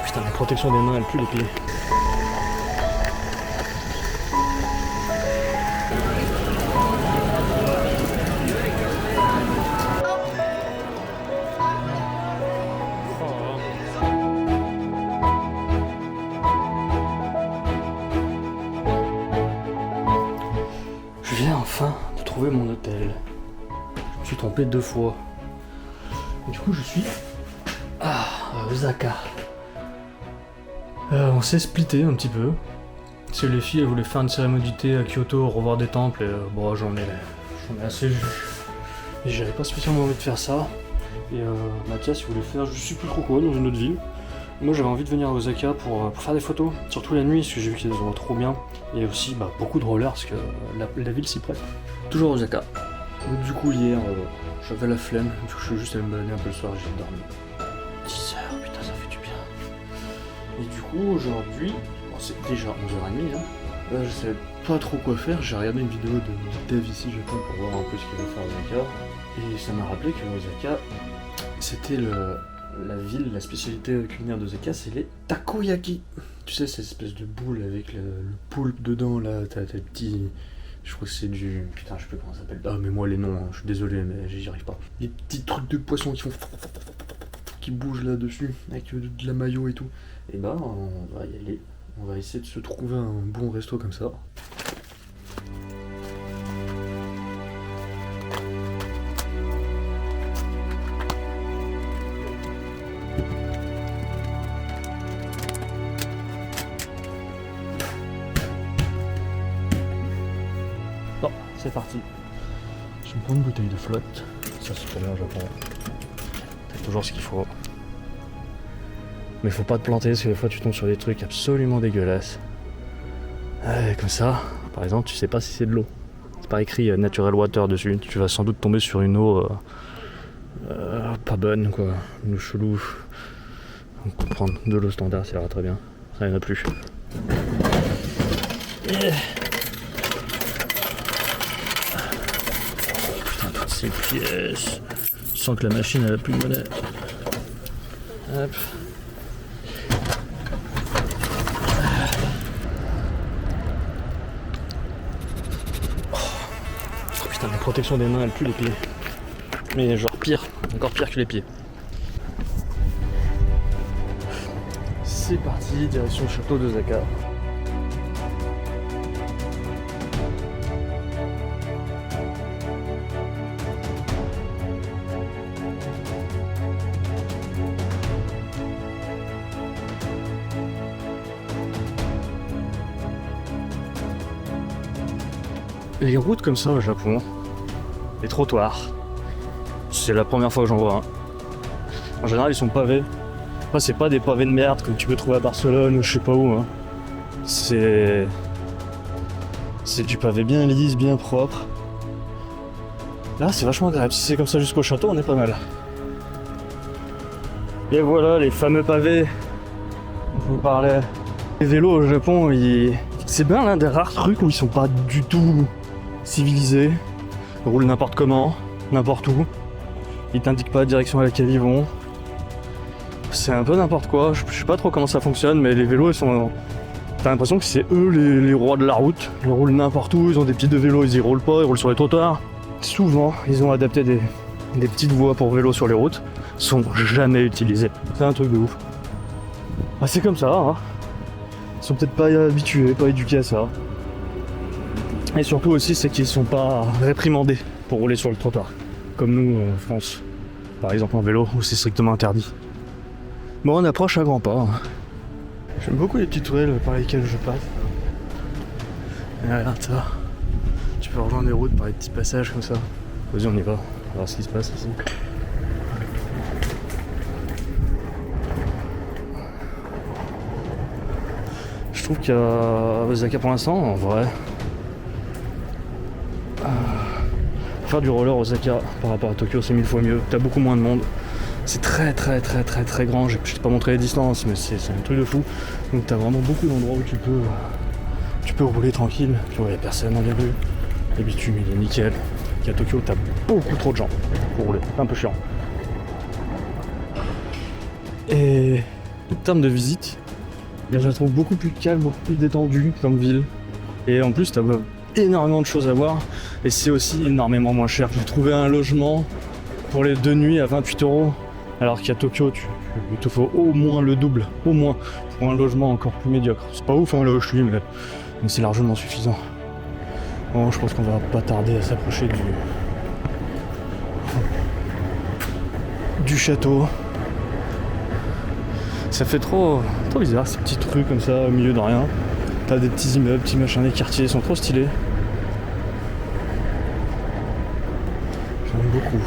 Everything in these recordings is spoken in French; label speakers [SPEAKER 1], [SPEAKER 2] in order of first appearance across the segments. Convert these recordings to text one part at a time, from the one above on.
[SPEAKER 1] Putain, la protection des mains, elle pue les pieds. Je viens enfin de trouver mon hôtel. Je me suis trompé 2 fois. Du coup, je suis à Osaka. On s'est splitté un petit peu. Parce que les filles, elles voulaient faire une cérémonie du thé à Kyoto, revoir des temples, et bon, j'en ai assez vu. Et j'avais pas spécialement envie de faire ça. Et Mathias, il voulait faire je sais plus trop quoi dans une autre ville. Moi, j'avais envie de venir à Osaka pour faire des photos, surtout la nuit, parce que j'ai vu qu'il y a des endroits trop bien. Et aussi beaucoup de rollers, parce que la ville s'y prête. Toujours Osaka. Donc, du coup, hier, j'avais la flemme, du coup, je suis juste allé me balader un peu le soir, j'ai dormi. 10 heures, putain, ça fait du bien. Et du coup, aujourd'hui, bon, c'est déjà 11h30, hein. Là, je savais pas trop quoi faire, j'ai regardé une vidéo de Dev ici Japon pour voir un peu ce qu'il va faire à Osaka. Et ça m'a rappelé que Osaka, c'était la ville, la spécialité culinaire d'Osaka, c'est les takoyaki. Tu sais, cette espèce de boule avec le poulpe dedans, là, t'as des petits... Je crois que c'est du... Putain, je sais plus comment ça s'appelle. Ah, mais moi, les noms, hein, je suis désolé, mais j'y arrive pas. Des petits trucs de poisson qui font... qui bougent là-dessus, avec de la mayo et tout. Et bah, on va y aller. On va essayer de se trouver un bon resto comme ça. Bon, c'est parti. Je me prends une bouteille de flotte. Ça, c'est trop bien au Japon. T'as toujours ce qu'il faut. Mais faut pas te planter parce que des fois tu tombes sur des trucs absolument dégueulasses. Comme ça, par exemple, tu sais pas si c'est de l'eau. C'est pas écrit natural water dessus. Tu vas sans doute tomber sur une eau pas bonne, quoi. Une eau chelou. On peut prendre de l'eau standard, ça ira très bien. Ça, il n'y en a plus. Putain, toutes ces pièces. Je sens que la machine elle a plus de monnaie. Hop. Putain, la protection des mains, elle pue les pieds. Mais genre pire, encore pire que les pieds. C'est parti, direction le château d'Osaka. Les routes comme ça au Japon, les trottoirs, c'est la première fois que j'en vois un. En général, ils sont pavés. Enfin, c'est pas des pavés de merde comme tu peux trouver à Barcelone ou je sais pas où. Hein. C'est du pavé bien lisse, bien propre. Là, c'est vachement agréable. Si c'est comme ça jusqu'au château, on est pas mal. Et voilà, les fameux pavés dont je vous parlais. Les vélos au Japon, c'est bien l'un des rares trucs où ils sont pas du tout civilisés. Ils roulent n'importe comment, n'importe où. Ils t'indiquent pas la direction à laquelle ils vont. C'est un peu n'importe quoi. Je sais pas trop comment ça fonctionne, mais les vélos, ils sont... T'as l'impression que c'est eux les rois de la route. Ils roulent n'importe où, ils ont des pieds de vélo, ils y roulent pas, ils roulent sur les trottoirs. Souvent, ils ont adapté des petites voies pour vélo sur les routes. Sont jamais utilisées. C'est un truc de ouf. Bah, c'est comme ça, hein. Ils sont peut-être pas habitués, pas éduqués à ça. Et surtout aussi, c'est qu'ils sont pas réprimandés pour rouler sur le trottoir. Comme nous en France, par exemple en vélo, où c'est strictement interdit. Bon, on approche à grands pas. Hein. J'aime beaucoup les petites ruelles par lesquelles je passe. Et regarde ça. Tu peux rejoindre les routes par des petits passages comme ça. Vas-y, on y va. On va voir ce qui se passe ici. Je trouve qu'à Osaka pour l'instant, en vrai, faire du roller Osaka par rapport à Tokyo, c'est 1000 fois mieux. T'as beaucoup moins de monde. C'est très grand. Je t'ai pas montré les distances, mais c'est un truc de fou. Donc t'as vraiment beaucoup d'endroits où tu peux rouler tranquille. Puis ouais, y a personne dans les rues. Le bitume il est nickel. À Tokyo, t'as beaucoup trop de gens pour rouler. C'est un peu chiant. Et En termes de visite, je la trouve beaucoup plus calme, beaucoup plus détendue comme ville. Et en plus, t'as énormément de choses à voir. Et c'est aussi énormément moins cher. J'ai trouvé un logement pour les 2 nuits à 28 €. Alors qu'à Tokyo, il te faut au moins le double. Au moins. Pour un logement encore plus médiocre. C'est pas ouf hein, là où je suis, mais c'est largement suffisant. Bon, je pense qu'on va pas tarder à s'approcher du château. Ça fait trop bizarre ces petites rues comme ça au milieu de rien. T'as des petits immeubles, petits machins, les quartiers sont trop stylés. J'aime beaucoup.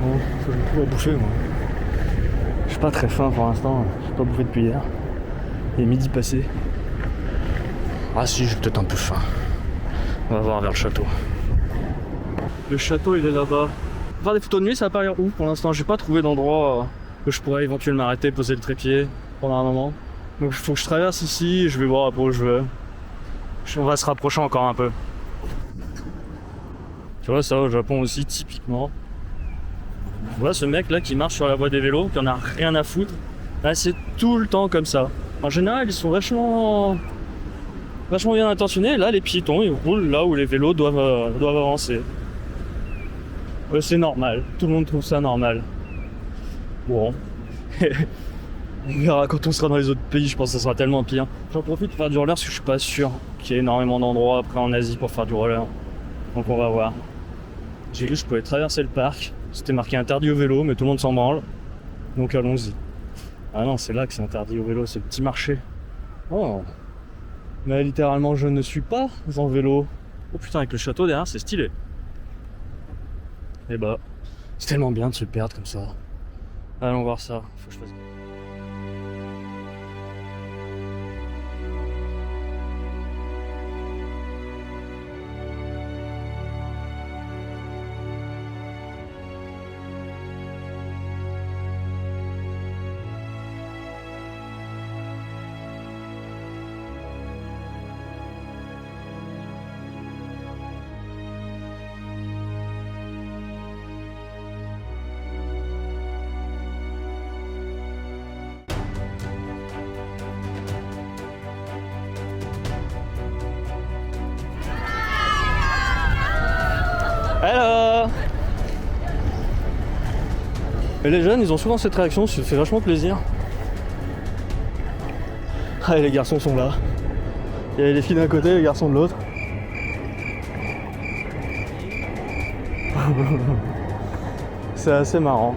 [SPEAKER 1] Bon, faut que je trouve à bouffer moi. Je suis pas très faim pour l'instant, j'ai pas bouffé depuis hier. Il est midi passé. Ah si, j'ai peut-être un peu faim. On va voir vers le château. Le château il est là-bas. Faire des photos de nuit ça a pas l'air ouf pour l'instant. J'ai pas trouvé d'endroit que je pourrais éventuellement m'arrêter, poser le trépied pendant un moment. Donc il faut que je traverse ici et je vais voir après où je vais. On va se rapprocher encore un peu. Tu vois ça au Japon aussi typiquement. Tu vois ce mec là qui marche sur la voie des vélos, qui en a rien à foutre. Là c'est tout le temps comme ça. En général ils sont vachement bien intentionnés. Là les piétons ils roulent là où les vélos doivent avancer. Ouais, c'est normal, tout le monde trouve ça normal. Bon. On verra quand on sera dans les autres pays, je pense que ça sera tellement pire. J'en profite pour faire du roller parce que je suis pas sûr qu'il y ait énormément d'endroits après en Asie pour faire du roller. Donc on va voir. J'ai vu que je pouvais traverser le parc. C'était marqué interdit au vélo, mais tout le monde s'en branle. Donc allons-y. Ah non, c'est là que c'est interdit au vélo, c'est le petit marché. Oh. Mais littéralement, je ne suis pas en vélo. Oh putain, avec le château derrière, c'est stylé. Et bah, c'est tellement bien de se perdre comme ça. Allons voir ça. Faut que je fasse... Hello. Et les jeunes, ils ont souvent cette réaction, ça fait vachement plaisir. Ah, et les garçons sont là. Il y a les filles d'un côté et les garçons de l'autre. C'est assez marrant.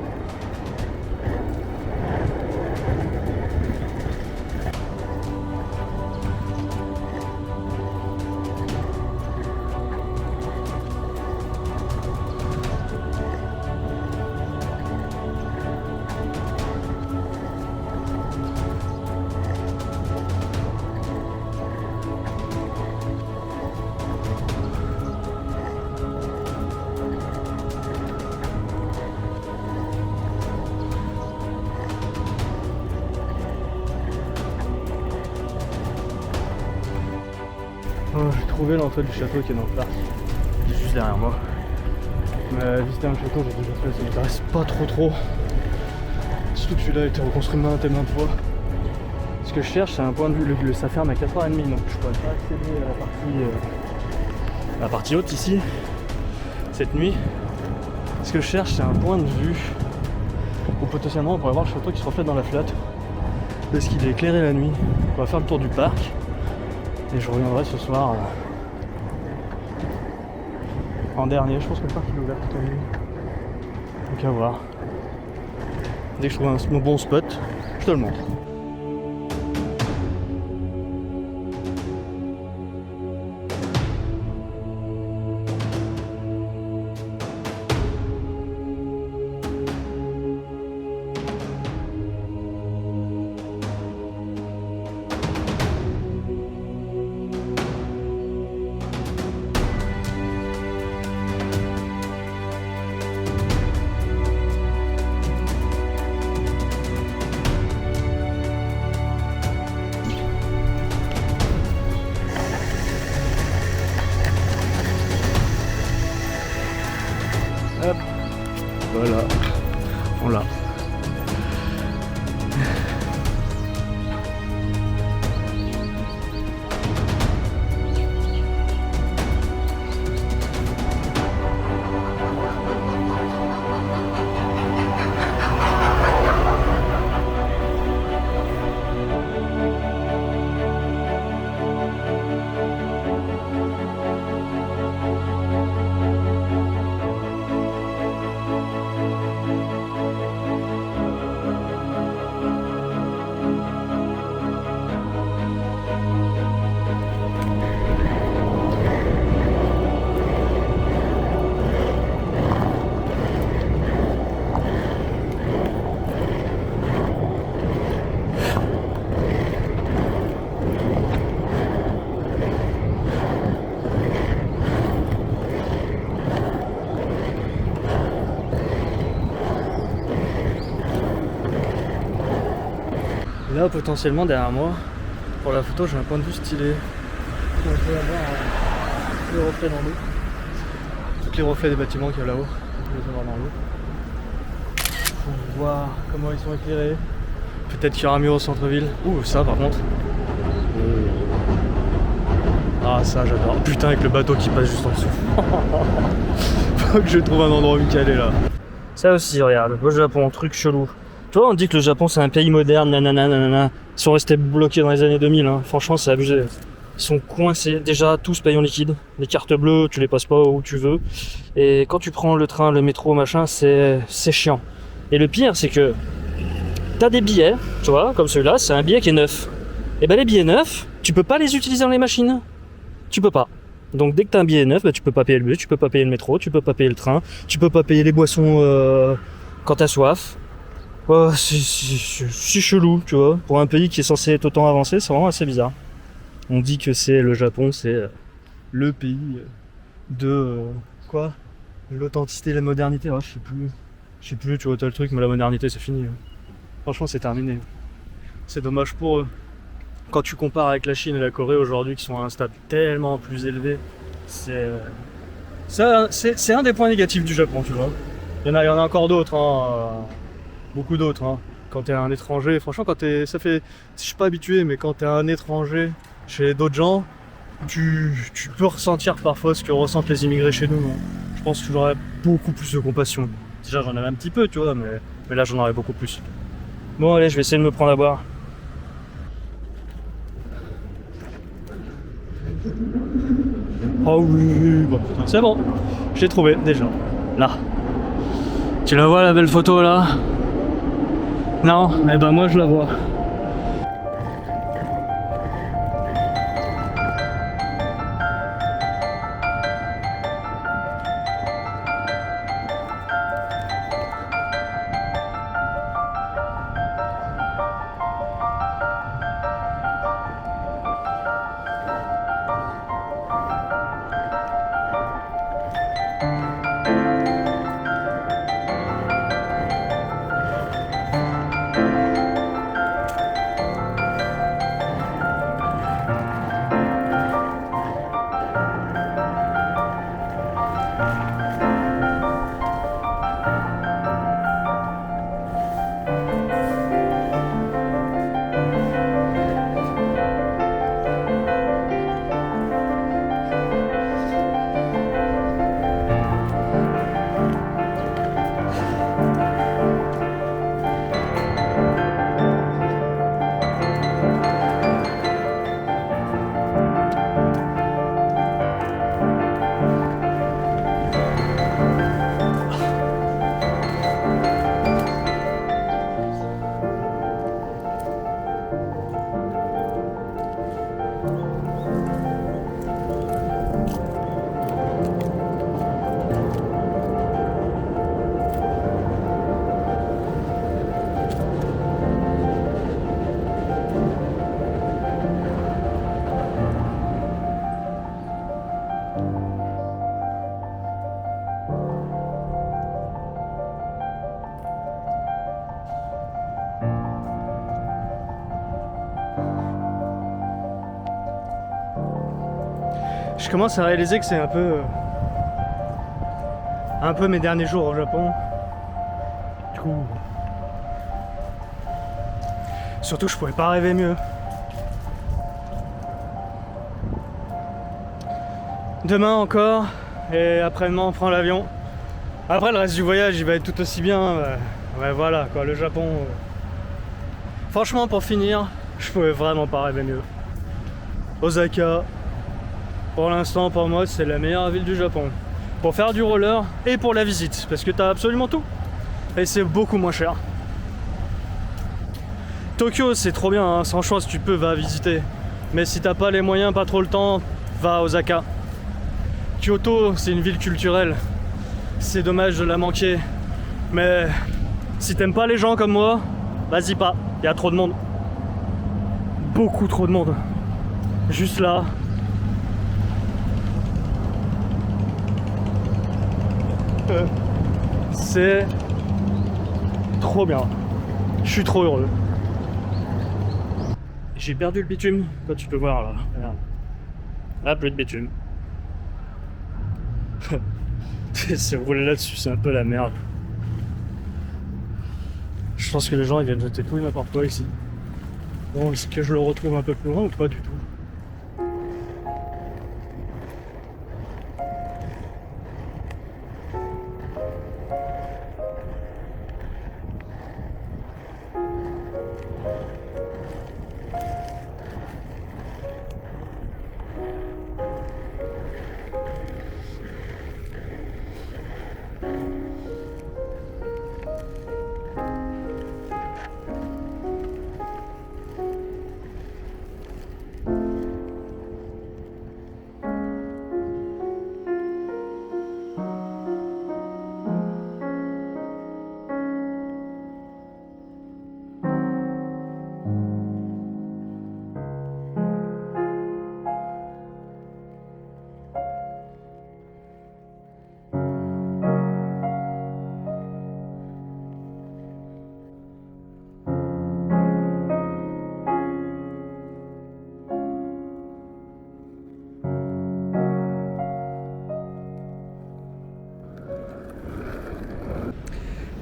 [SPEAKER 1] Oh, j'ai trouvé l'entrée du château qui est dans le parc. Il est juste derrière moi. Mais visiter un château, j'ai déjà fait, ça m'intéresse pas trop. Surtout que celui-là a été reconstruit maintes et maintes fois. Ce que je cherche, c'est un point de vue. Ça ferme à 4h30, donc je pourrais pas accéder à la partie haute ici, cette nuit. Ce que je cherche, c'est un point de vue où potentiellement on pourrait voir le château qui se reflète dans la flotte. Parce qu'il est éclairé la nuit. On va faire le tour du parc. Et je reviendrai ce soir en dernier. Je pense que le parc il est ouvert toute la nuit. Donc à voir. Dès que je trouve un bon spot, je te le montre. Là, potentiellement, derrière moi, pour la photo, j'ai un point de vue stylé. On peut avoir les reflets dans l'eau. Tous les reflets des bâtiments qu'il y a là-haut. On peut les avoir dans l'eau. Faut voir comment ils sont éclairés. Peut-être qu'il y aura mieux au centre-ville. Ouh, ça par contre. Ah, ça j'adore. Putain, avec le bateau qui passe juste en dessous. Faut que je trouve un endroit où me caler là. Ça aussi, regarde, au Japon, truc chelou. Tu vois, on dit que le Japon c'est un pays moderne, nanana, nanana. Ils sont restés bloqués dans les années 2000, hein. Franchement, c'est abusé. Ils sont coincés. Déjà, tous payent en liquide. Les cartes bleues, tu les passes pas où tu veux. Et quand tu prends le train, le métro, machin, c'est chiant. Et le pire, c'est que t'as des billets, tu vois, comme celui-là, c'est un billet qui est neuf. Et ben les billets neufs, tu peux pas les utiliser dans les machines. Tu peux pas. Donc dès que t'as un billet neuf, bah, tu peux pas payer le bus, tu peux pas payer le métro, tu peux pas payer le train, tu peux pas payer les boissons quand t'as soif. Oh, c'est chelou, tu vois. Pour un pays qui est censé être autant avancé, c'est vraiment assez bizarre. On dit que c'est le Japon, c'est le pays de quoi, l'authenticité et la modernité. Oh, je sais plus, tu vois, t'as le truc, mais la modernité c'est fini. Franchement, c'est terminé. C'est dommage pour eux. Quand tu compares avec la Chine et la Corée aujourd'hui, qui sont à un stade tellement plus élevé, c'est un des points négatifs du Japon, tu vois. Il y en a encore d'autres, hein, beaucoup d'autres. Hein. Quand t'es un étranger, franchement, ça fait, je suis pas habitué, mais quand t'es un étranger chez d'autres gens, tu peux ressentir parfois ce que ressentent les immigrés chez nous. Hein. Je pense que j'aurais beaucoup plus de compassion. Déjà, j'en avais un petit peu, tu vois, mais là, j'en aurais beaucoup plus. Bon, allez, je vais essayer de me prendre à boire. Oh oui, bon, c'est bon, j'ai trouvé déjà, là. Tu la vois la belle photo là? Non? Eh ben moi je la vois. Je commence à réaliser que c'est un peu mes derniers jours au Japon. Du coup, surtout je pouvais pas rêver mieux. Demain encore, et après-demain on prend l'avion. Après le reste du voyage il va être tout aussi bien. Ouais, voilà quoi, le Japon. Franchement pour finir, je pouvais vraiment pas rêver mieux. Osaka. Pour l'instant, pour moi, c'est la meilleure ville du Japon. Pour faire du roller et pour la visite, parce que t'as absolument tout. Et c'est beaucoup moins cher. Tokyo, c'est trop bien, hein. Sans choix, si tu peux, va visiter. Mais si t'as pas les moyens, pas trop le temps, va à Osaka. Kyoto, c'est une ville culturelle. C'est dommage de la manquer. Mais si t'aimes pas les gens comme moi, vas-y pas. Il y a trop de monde. Beaucoup trop de monde. Juste là. C'est trop bien. Je suis trop heureux. J'ai perdu le bitume, quand tu peux voir là. Regarde. Là, plus de bitume. C'est roulé là-dessus, c'est un peu la merde. Je pense que les gens ils viennent jeter tout et n'importe quoi ici. Bon, est-ce que je le retrouve un peu plus loin ou pas du tout?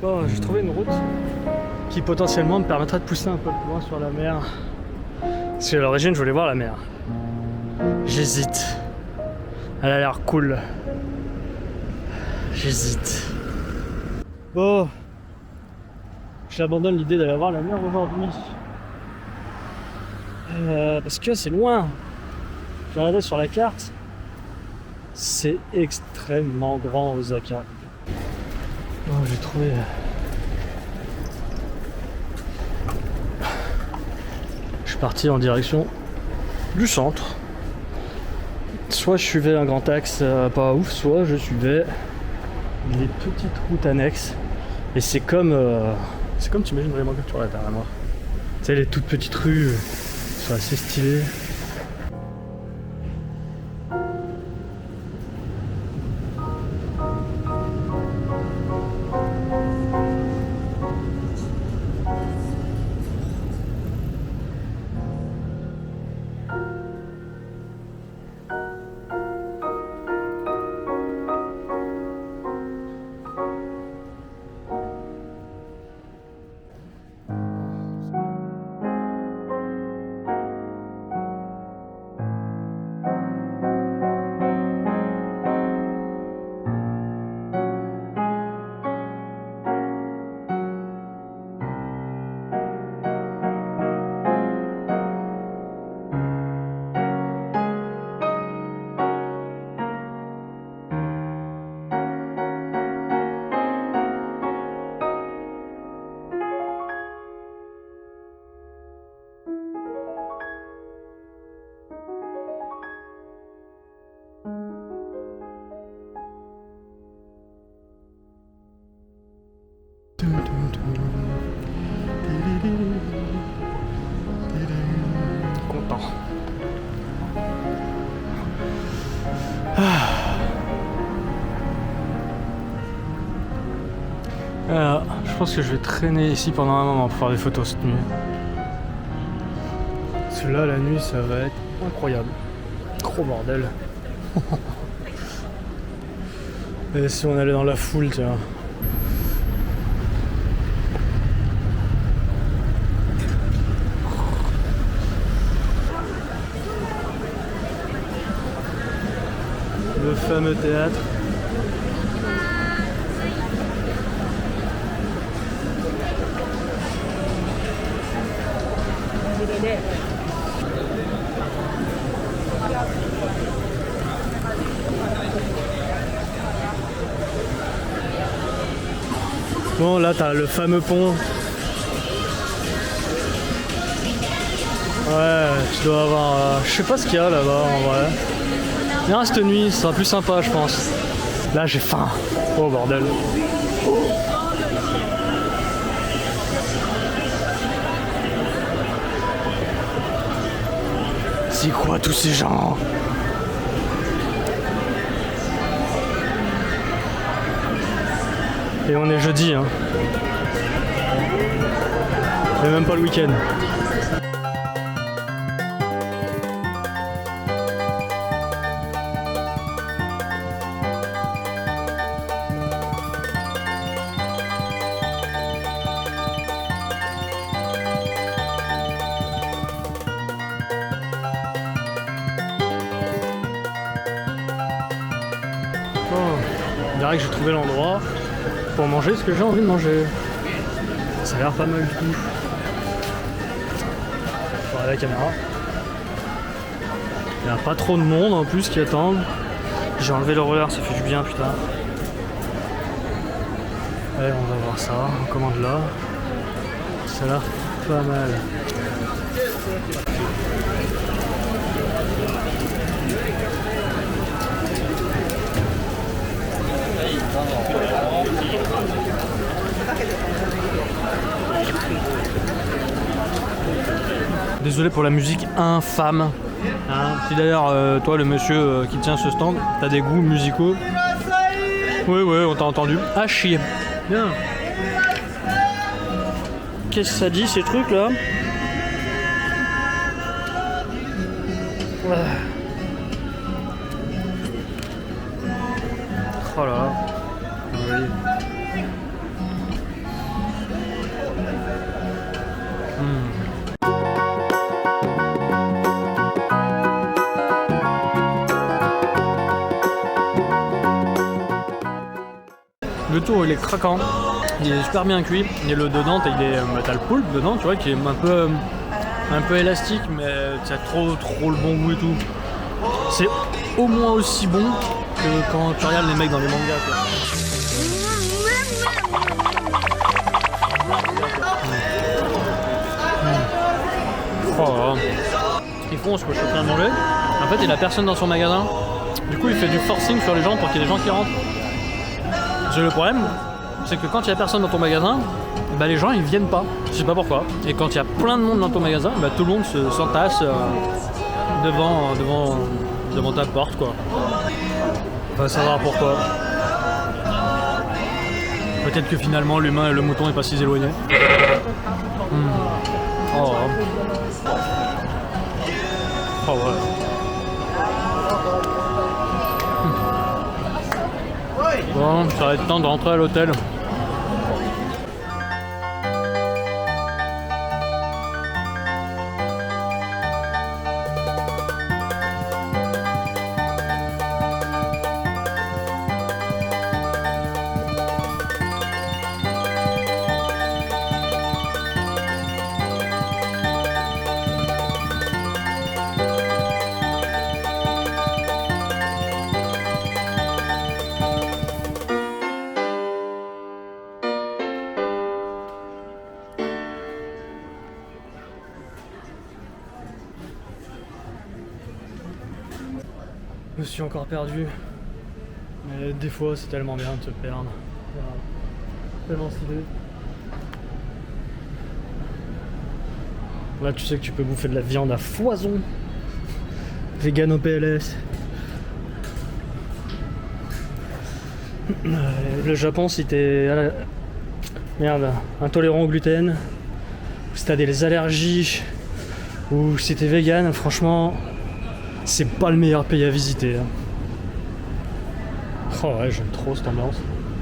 [SPEAKER 1] Bon, j'ai trouvé une route qui potentiellement me permettra de pousser un peu plus loin sur la mer. Parce qu'à l'origine, je voulais voir la mer. J'hésite. Elle a l'air cool. J'hésite. Bon, j'abandonne l'idée d'aller voir la mer aujourd'hui. Parce que c'est loin. J'ai regardé sur la carte. C'est extrêmement grand Osaka. Oh, j'ai trouvé. Je suis parti en direction du centre. Soit je suivais un grand axe pas ouf, soit je suivais des petites routes annexes. Et c'est comme tu imagines vraiment que tu vois là derrière moi. Tu sais, les toutes petites rues sont assez stylées. Content. Alors, je pense que je vais traîner ici pendant un moment pour faire des photos cette nuit. Parce que là, la nuit, ça va être incroyable. Gros bordel. Et si on allait dans la foule, tiens. Le fameux théâtre. Bon, là t'as le fameux pont. Ouais, tu dois avoir... je sais pas ce qu'il y a là-bas en vrai. Viens cette nuit, ce sera plus sympa je pense. Là j'ai faim. Oh bordel. C'est quoi tous ces gens? Et on est jeudi hein. Et même pas le week-end. Bon, on dirait que j'ai trouvé l'endroit pour manger ce que j'ai envie de manger. Ça a l'air pas mal du tout. Je vais regarder la caméra. Il n'y a pas trop de monde en plus qui attendent. J'ai enlevé le roller, ça fait du bien, putain. Allez, on va voir ça. On commande là. Ça a l'air pas mal. Désolé pour la musique infâme. Hein, si d'ailleurs toi le monsieur qui tient ce stand, t'as des goûts musicaux. Oui on t'a entendu. Ah chier. Bien. Qu'est-ce que ça dit ces trucs là? Oh là là. Oui. Le tour il est craquant, il est super bien cuit, et le dedans t'as le poulpe dedans tu vois qui est un peu élastique mais t'as trop le bon goût et tout. C'est au moins aussi bon que quand tu regardes les mecs dans les mangas quoi. Oh, ce qu'ils font c'est que je suis en train de manger, en fait il a personne dans son magasin, du coup il fait du forcing sur les gens pour qu'il y ait des gens qui rentrent. Le problème, c'est que quand il y a personne dans ton magasin, bah les gens ils viennent pas. Je sais pas pourquoi. Et quand il y a plein de monde dans ton magasin, bah tout le monde s'entasse devant ta porte quoi. On va savoir pourquoi. Peut-être que finalement l'humain et le mouton est pas si éloignés. Oh. Oh ouais. Bon, ça va être temps de rentrer à l'hôtel. Je me suis encore perdu. Mais des fois c'est tellement bien de se perdre. Tellement stylé. Là tu sais que tu peux bouffer de la viande à foison. Vegan au PLS. Le Japon si t'es intolérant au gluten, si t'as des allergies ou si t'es vegan, franchement c'est pas le meilleur pays à visiter. Oh ouais, j'aime trop cette ambiance.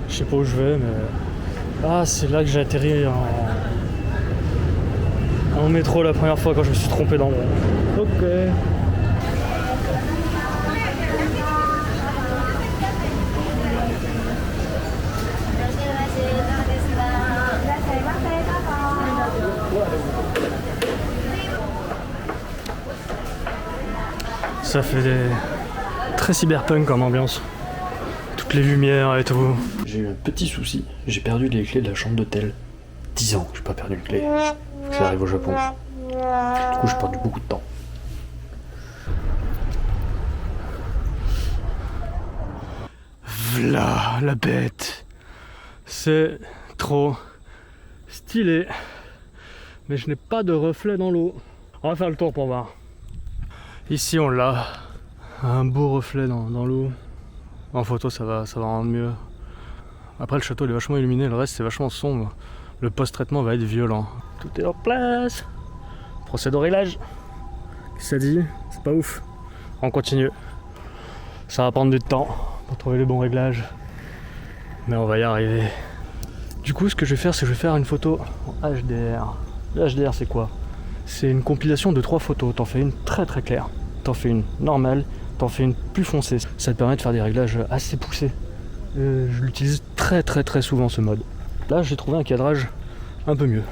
[SPEAKER 1] Je sais pas où je vais, mais ah, c'est là que j'ai atterri en métro la première fois quand je me suis trompé d'endroit. Ok. Ça fait très cyberpunk comme ambiance. Toutes les lumières et tout. J'ai eu un petit souci. J'ai perdu les clés de la chambre d'hôtel. 10 ans que j'ai pas perdu une clé. Ça arrive au Japon. Du coup j'ai perdu beaucoup de temps. V'là la bête. C'est trop stylé. Mais je n'ai pas de reflet dans l'eau. On va faire le tour pour voir. Ici on l'a, un beau reflet dans l'eau. En photo ça va rendre mieux. Après le château il est vachement illuminé, le reste c'est vachement sombre. Le post-traitement va être violent. Tout est en place. Procède au réglage. Qu'est-ce que ça dit? C'est pas ouf. On continue. Ça va prendre du temps pour trouver les bons réglages. Mais on va y arriver. Du coup ce que je vais faire c'est que je vais faire une photo en HDR. Le HDR c'est quoi? C'est une compilation de 3 photos, t'en fais une très très claire, t'en fais une normale t'en fais une plus foncée. Ça te permet de faire des réglages assez poussés. Je l'utilise très souvent ce mode. Là j'ai trouvé un cadrage un peu mieux.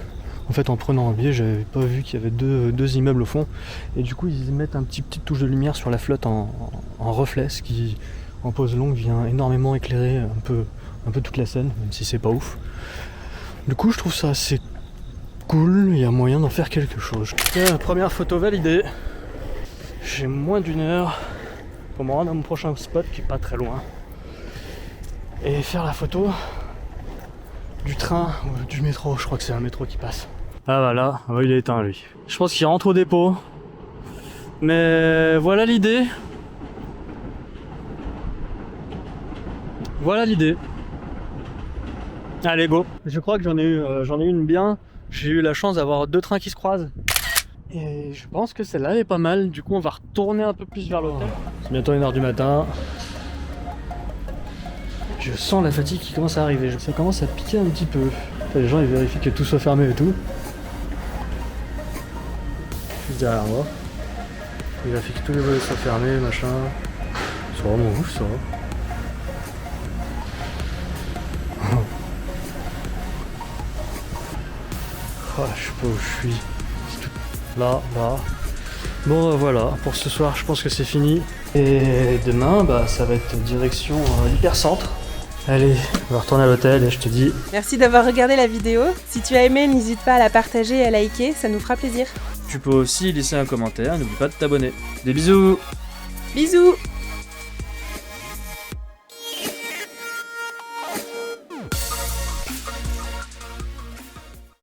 [SPEAKER 1] En fait en prenant un biais j'avais pas vu qu'il y avait deux immeubles au fond et du coup ils mettent petite touche de lumière sur la flotte en reflet, ce qui en pose longue vient énormément éclairer un peu toute la scène, même si c'est pas ouf. Du coup je trouve ça assez cool, il y a moyen d'en faire quelque chose. Première photo validée. J'ai moins d'une heure pour me rendre à mon prochain spot qui est pas très loin. Et faire la photo du train ou du métro, je crois que c'est un métro qui passe. Ah voilà, il est éteint lui. Je pense qu'il rentre au dépôt. Mais voilà l'idée. Voilà l'idée. Allez go. Je crois que j'en ai eu une bien. J'ai eu la chance d'avoir 2 trains qui se croisent. Et je pense que celle-là elle est pas mal. Du coup on va retourner un peu plus vers l'hôtel. C'est bientôt 1h du matin. Je sens la fatigue qui commence à arriver, ça commence à piquer un petit peu. Enfin, les gens ils vérifient que tout soit fermé et tout. Juste derrière moi. Ils vérifient que tous les volets soient fermés, machin. C'est vraiment ouf ça. Oh, je sais pas où je suis. Là. Bon voilà, pour ce soir je pense que c'est fini. Et demain ça va être direction l'hypercentre. Allez, on va retourner à l'hôtel et je te dis...
[SPEAKER 2] Merci d'avoir regardé la vidéo. Si tu as aimé, n'hésite pas à la partager et à liker, ça nous fera plaisir.
[SPEAKER 3] Tu peux aussi laisser un commentaire, n'oublie pas de t'abonner. Des bisous!
[SPEAKER 2] Bisous!